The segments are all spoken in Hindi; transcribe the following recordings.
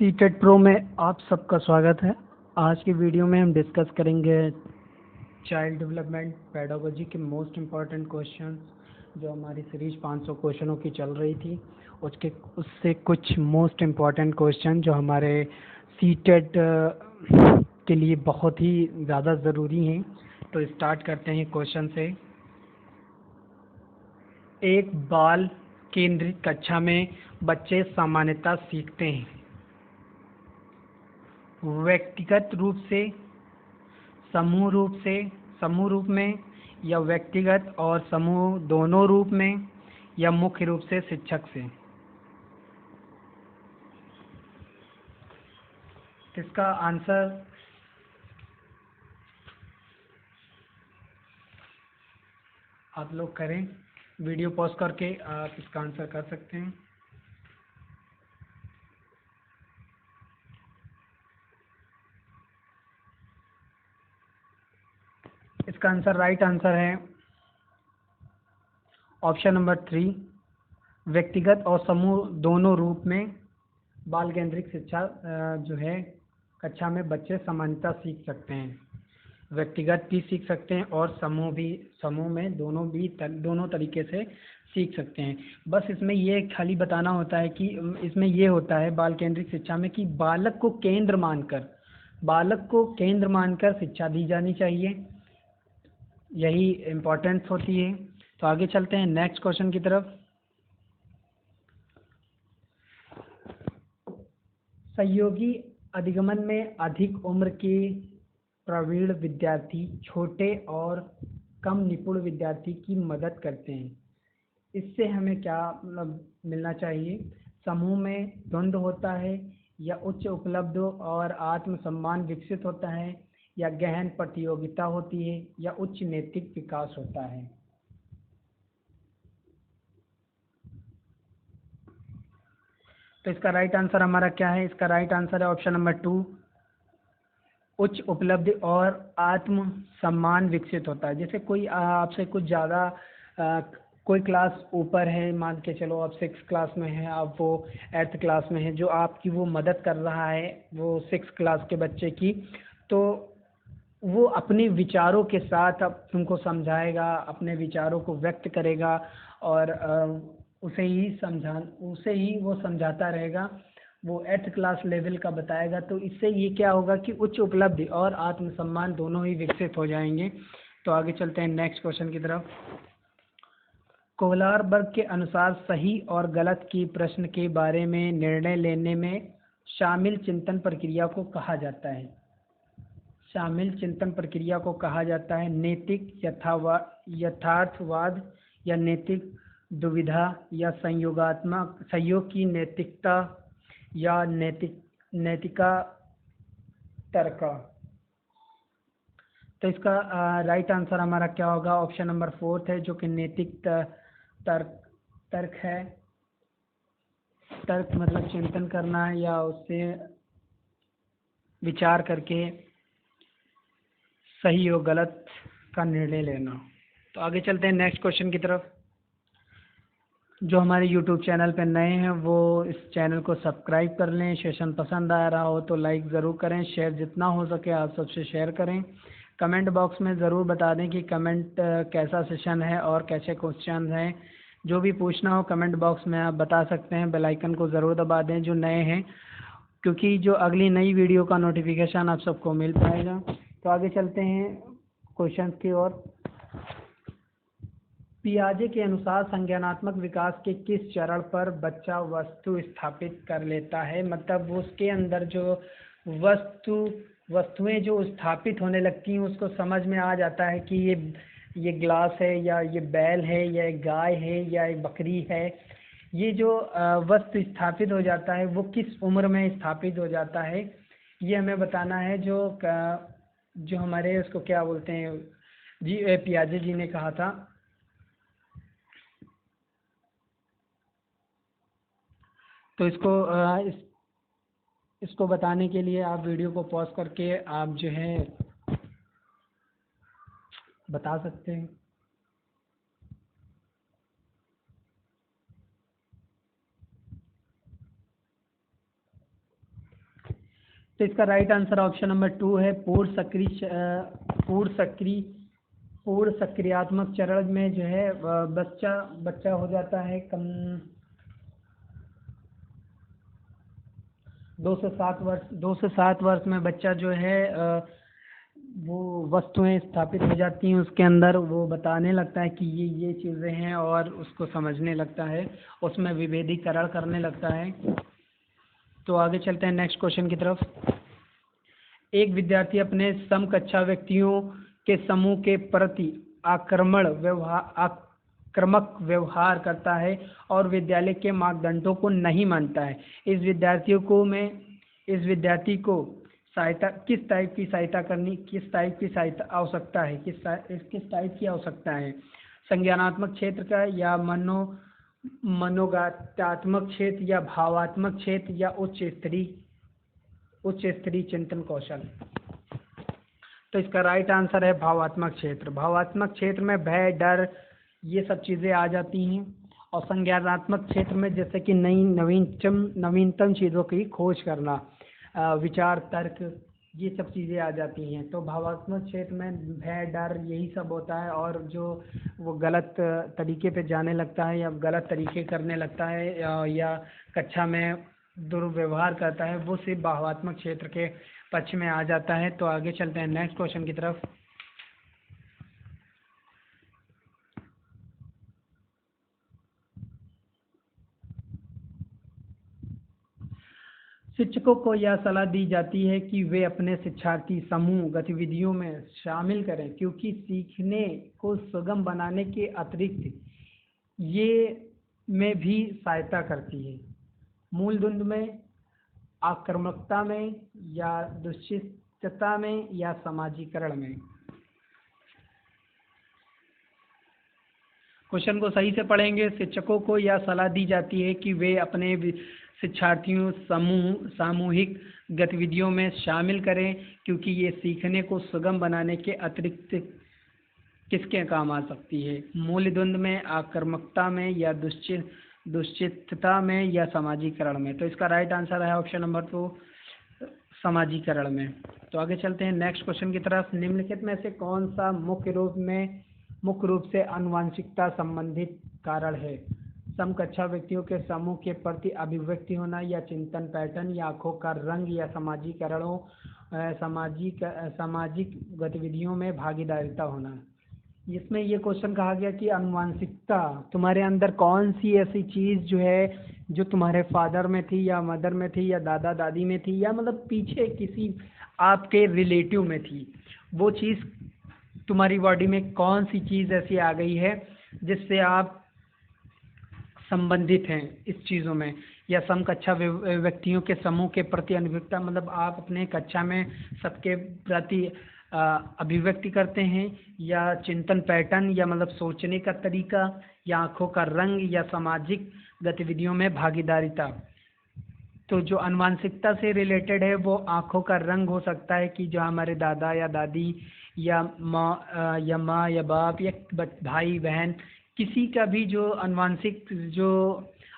सीटेड प्रो में आप सबका स्वागत है। आज की वीडियो में हम डिस्कस करेंगे चाइल्ड डेवलपमेंट पेडागोजी के मोस्ट इम्पॉर्टेंट क्वेश्चंस, जो हमारी सीरीज 500 क्वेश्चनों की चल रही थी। उससे कुछ मोस्ट इम्पॉर्टेंट क्वेश्चन जो हमारे सीटेड के लिए बहुत ही ज़्यादा ज़रूरी हैं। तो स्टार्ट करते हैं क्वेश्चन से। एक बाल केंद्रित कक्षा में बच्चे सामान्यतः सीखते हैं व्यक्तिगत रूप से, समूह रूप में, या व्यक्तिगत और समूह दोनों रूप में, या मुख्य रूप से शिक्षक से। इसका आंसर आप लोग करें। वीडियो पॉज करके आप इसका आंसर कर सकते हैं। इसका आंसर राइट आंसर है ऑप्शन नंबर 3, व्यक्तिगत और समूह दोनों रूप में बाल केंद्रित शिक्षा जो है कक्षा में बच्चे सामान्यतः सीख सकते हैं। व्यक्तिगत भी सीख सकते हैं और समूह में दोनों तरीके से सीख सकते हैं। बस इसमें ये खाली बताना होता है कि इसमें ये होता है बाल केंद्रित शिक्षा में कि बालक को केंद्र मानकर शिक्षा दी जानी चाहिए। यही इम्पोर्टेंस होती है। तो आगे चलते हैं नेक्स्ट क्वेश्चन की तरफ। सहयोगी अधिगमन में अधिक उम्र के प्रवीण विद्यार्थी छोटे और कम निपुण विद्यार्थी की मदद करते हैं। इससे हमें क्या मिलना चाहिए? समूह में द्वंद्व होता है, या उच्च उपलब्ध और आत्मसम्मान विकसित होता है, या गहन प्रतियोगिता होती है, या उच्च नैतिक विकास होता है। तो इसका राइट आंसर हमारा क्या है? इसका राइट आंसर है ऑप्शन नंबर 2, उच्च उपलब्धि और आत्म सम्मान विकसित होता है। जैसे कोई आपसे कुछ ज़्यादा कोई क्लास ऊपर है, मान के चलो आप 6 क्लास में है, आप वो 8th क्लास में है, जो आपकी वो मदद कर रहा है वो 6 क्लास के बच्चे की, तो वो अपने विचारों के साथ अब तुमको समझाएगा, अपने विचारों को व्यक्त करेगा और उसे ही वो समझाता रहेगा, वो 8th क्लास लेवल का बताएगा। तो इससे ये क्या होगा कि उच्च उपलब्धि और आत्मसम्मान दोनों ही विकसित हो जाएंगे। तो आगे चलते हैं नेक्स्ट क्वेश्चन की तरफ। कोहलरबर्ग के अनुसार सही और गलत की प्रश्न के बारे में निर्णय लेने में शामिल चिंतन प्रक्रिया को कहा जाता है नैतिक यथार्थवाद, या नैतिक दुविधा, या सहयोग की नैतिकता, या नैतिका तर्क। तो इसका राइट आंसर हमारा क्या होगा? ऑप्शन नंबर 4 है, जो कि नैतिक तर्क है। तर्क मतलब चिंतन करना या उससे विचार करके सही और गलत का निर्णय लेना। तो आगे चलते हैं नेक्स्ट क्वेश्चन की तरफ। जो हमारे YouTube चैनल पर नए हैं वो इस चैनल को सब्सक्राइब कर लें। सेशन पसंद आ रहा हो तो लाइक ज़रूर करें, शेयर जितना हो सके आप सबसे शेयर करें। कमेंट बॉक्स में ज़रूर बता दें कि कमेंट कैसा सेशन है और कैसे क्वेश्चन हैं। जो भी पूछना हो कमेंट बॉक्स में आप बता सकते हैं। बेल आइकन को ज़रूर दबा दें जो नए हैं, क्योंकि जो अगली नई वीडियो का नोटिफिकेशन आप सबको मिल पाएगा। तो आगे चलते हैं क्वेश्चन की ओर। पियाजे के अनुसार संज्ञानात्मक विकास के किस चरण पर बच्चा वस्तु स्थापित कर लेता है? मतलब उसके अंदर जो वस्तुएं जो स्थापित होने लगती हैं उसको समझ में आ जाता है कि ये ग्लास है, या ये बैल है, या एक गाय है, या एक बकरी है। ये जो वस्तु स्थापित हो जाता है वो किस उम्र में स्थापित हो जाता है, ये हमें बताना है। जो हमारे उसको क्या बोलते हैं जी, पियाजे जी ने कहा था। तो इसको बताने के लिए आप वीडियो को पॉज करके आप जो है बता सकते हैं। तो इसका राइट आंसर ऑप्शन नंबर 2 है। पूर्ण सक्रियात्मक चरण में जो है बच्चा हो जाता है कम 2 से 7 वर्ष में बच्चा जो है वो वस्तुएं स्थापित हो जाती हैं उसके अंदर, वो बताने लगता है कि ये चीज़ें हैं और उसको समझने लगता है, उसमें विभेदीकरण करने लगता है। तो आगे चलते हैं नेक्स्ट क्वेश्चन की तरफ। एक विद्यार्थी अपने समकक्षा व्यक्तियों के समूह के प्रति आक्रामक व्यवहार करता है और विद्यालय के मानदंडों को नहीं मानता है। इस विद्यार्थी को किस टाइप की आवश्यकता है? संज्ञानात्मक क्षेत्र का, या मनोगतात्मक क्षेत्र, या भावात्मक क्षेत्र, या उच्च स्तरीय चिंतन कौशल। तो इसका राइट आंसर है भावात्मक क्षेत्र। भावात्मक क्षेत्र में भय, डर, ये सब चीज़ें आ जाती हैं, और संज्ञानात्मक क्षेत्र में जैसे कि नवीनतम चीज़ों की खोज करना, विचार, तर्क, ये सब चीज़ें आ जाती हैं। तो भावात्मक क्षेत्र में भय, डर, यही सब होता है, और जो वो गलत तरीके पे जाने लगता है या गलत तरीके करने लगता है या कक्षा में दुर्व्यवहार करता है, वो सिर्फ भावात्मक क्षेत्र के पक्ष में आ जाता है। तो आगे चलते हैं नेक्स्ट क्वेश्चन की तरफ। शिक्षकों को यह सलाह दी जाती है कि वे अपने शिक्षार्थी समूह गतिविधियों में शामिल करें, क्योंकि सीखने को सुगम बनाने के अतिरिक्त ये में भी सहायता करती है। मूलद्वंद में, आक्रामकता में, या दुश्चितता में, या समाजीकरण में। क्वेश्चन को सही से पढ़ेंगे। शिक्षकों को यह सलाह दी जाती है कि वे अपने शिक्षार्थियों सामूहिक गतिविधियों में शामिल करें, क्योंकि ये सीखने को सुगम बनाने के अतिरिक्त किसके काम आ सकती है? मूलद्वंद में, आक्रामकता में, या दुश्चितता में, या समाजीकरण में। तो इसका राइट आंसर है ऑप्शन नंबर 2, समाजीकरण में। तो आगे चलते हैं नेक्स्ट क्वेश्चन की तरफ। निम्नलिखित में से कौन सा मुख्य रूप से आनुवंशिकता संबंधित कारण है? समकक्षा व्यक्तियों के समूह के प्रति अभिव्यक्ति होना, या चिंतन पैटर्न, या आंखों का रंग, या समाजीकरणों सामाजिक गतिविधियों में भागीदारिता होना। इसमें ये क्वेश्चन कहा गया कि आनुवंशिकता, तुम्हारे अंदर कौन सी ऐसी चीज़ जो है जो तुम्हारे फादर में थी, या मदर में थी, या दादा दादी में थी, या मतलब पीछे किसी आपके रिलेटिव में थी, वो चीज़ तुम्हारी बॉडी में कौन सी चीज़ ऐसी आ गई है जिससे आप संबंधित हैं इस चीज़ों में? या समकक्षा व्यक्तियों के समूह के प्रति अभिव्यक्ति, मतलब आप अपने कक्षा में सबके प्रति अभिव्यक्ति करते हैं, या चिंतन पैटर्न, या मतलब सोचने का तरीका, या आंखों का रंग, या सामाजिक गतिविधियों में भागीदारिता। तो जो आनुवंशिकता से रिलेटेड है वो आंखों का रंग हो सकता है, कि जो हमारे दादा या दादी या माँ या बाप या भाई बहन, किसी का भी जो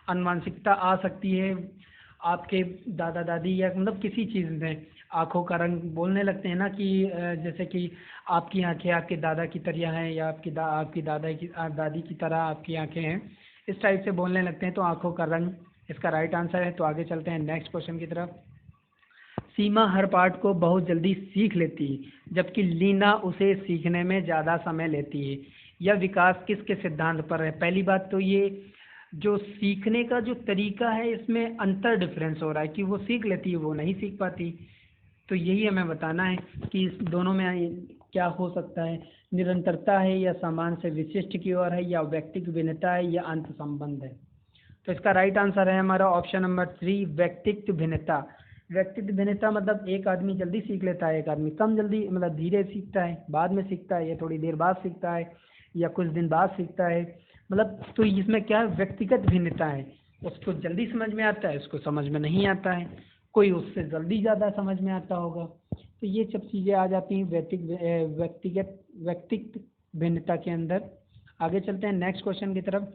आनुवंशिकता आ सकती है आपके दादा दादी, या मतलब किसी चीज़ में आंखों का रंग बोलने लगते हैं ना, कि जैसे कि आपकी आंखें आपके दादा की तरह हैं, या आपकी दादी की तरह आपकी आंखें हैं, इस टाइप से बोलने लगते हैं। तो आंखों का रंग इसका राइट आंसर है। तो आगे चलते हैं नेक्स्ट क्वेश्चन की तरफ। सीमा हर पाठ को बहुत जल्दी सीख लेती है, जबकि लीना उसे सीखने में ज़्यादा समय लेती है। यह विकास किसके सिद्धांत पर है? पहली बात तो ये जो सीखने का जो तरीका है, इसमें अंतर डिफरेंस हो रहा है, कि वो सीख लेती है, वो नहीं सीख पाती। तो यही हमें बताना है कि इस दोनों में क्या हो सकता है। निरंतरता है, या समान से विशिष्ट की ओर है, या व्यक्तिगत भिन्नता है, या अंत संबंध है। तो इसका राइट आंसर है हमारा ऑप्शन नंबर 3, व्यक्तिगत भिन्नता। व्यक्तिगत भिन्नता मतलब एक आदमी जल्दी सीख लेता है, एक आदमी कम जल्दी, मतलब धीरे सीखता है, बाद में सीखता है, या थोड़ी देर बाद सीखता है, या कुछ दिन बाद सीखता है, मतलब। तो इसमें क्या है, व्यक्तिगत भिन्नता है। उसको जल्दी समझ में आता है, उसको समझ में नहीं आता है, कोई उससे जल्दी ज़्यादा समझ में आता होगा। तो ये सब चीज़ें आ जाती हैं व्यक्तिगत भिन्नता के अंदर। आगे चलते हैं नेक्स्ट क्वेश्चन की तरफ।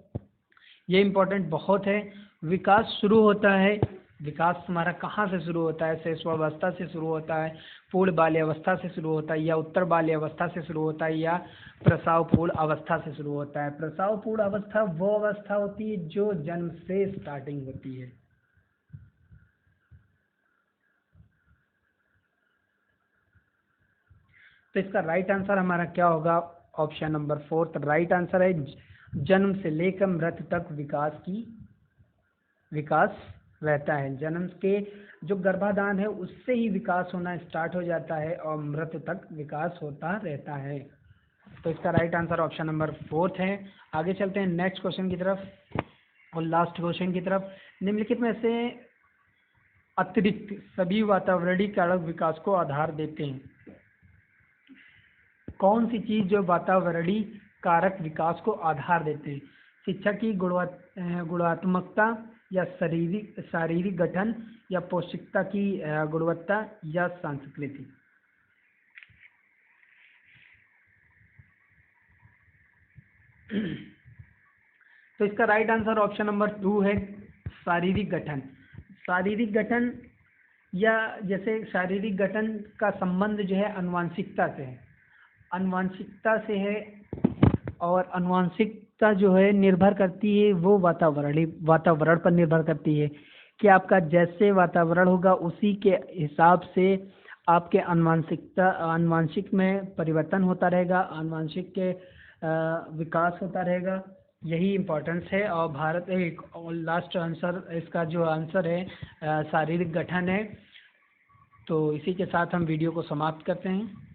ये इम्पोर्टेंट बहुत है। विकास शुरू होता है विकास हमारा कहाँ से शुरू होता है? शैशवावस्था से शुरू होता है, पूर्ण बाल्यावस्था से शुरू होता है, या उत्तर बाल्यावस्था से शुरू होता है, या प्रसव पूर्ण अवस्था से शुरू होता है? प्रसव पूर्ण अवस्था वो अवस्था होती है जो जन्म से स्टार्टिंग होती है। तो इसका राइट आंसर हमारा क्या होगा? ऑप्शन नंबर 4 राइट आंसर है। जन्म से लेकर मृत्यु तक विकास रहता है। जन्म के जो गर्भाधान है उससे ही विकास होना स्टार्ट हो जाता है और मृत्यु तक विकास होता रहता है। तो इसका राइट आंसर ऑप्शन नंबर 4 है। आगे चलते हैं नेक्स्ट क्वेश्चन की तरफ और लास्ट क्वेश्चन की तरफ। निम्नलिखित में से अतिरिक्त सभी वातावरणीय कारक विकास को आधार देते हैं। कौन सी चीज जो वातावरणीय कारक विकास को आधार देते हैं? शिक्षा की गुणात्मकता, या शारीरिक गठन, या पौष्टिकता की गुणवत्ता, या संस्कृति? तो इसका राइट आंसर ऑप्शन नंबर 2 है, शारीरिक गठन। शारीरिक गठन, या जैसे शारीरिक गठन का संबंध जो है अनुवांशिकता से है, और अनुवांशिकता जो है निर्भर करती है वो वातावरण पर निर्भर करती है कि आपका जैसे वातावरण होगा उसी के हिसाब से आपके अनुवांशिक में परिवर्तन होता रहेगा, अनुवांशिक के विकास होता रहेगा। यही इम्पोर्टेंस है। और भारत एक लास्ट आंसर, इसका जो आंसर है शारीरिक गठन है। तो इसी के साथ हम वीडियो को समाप्त करते हैं।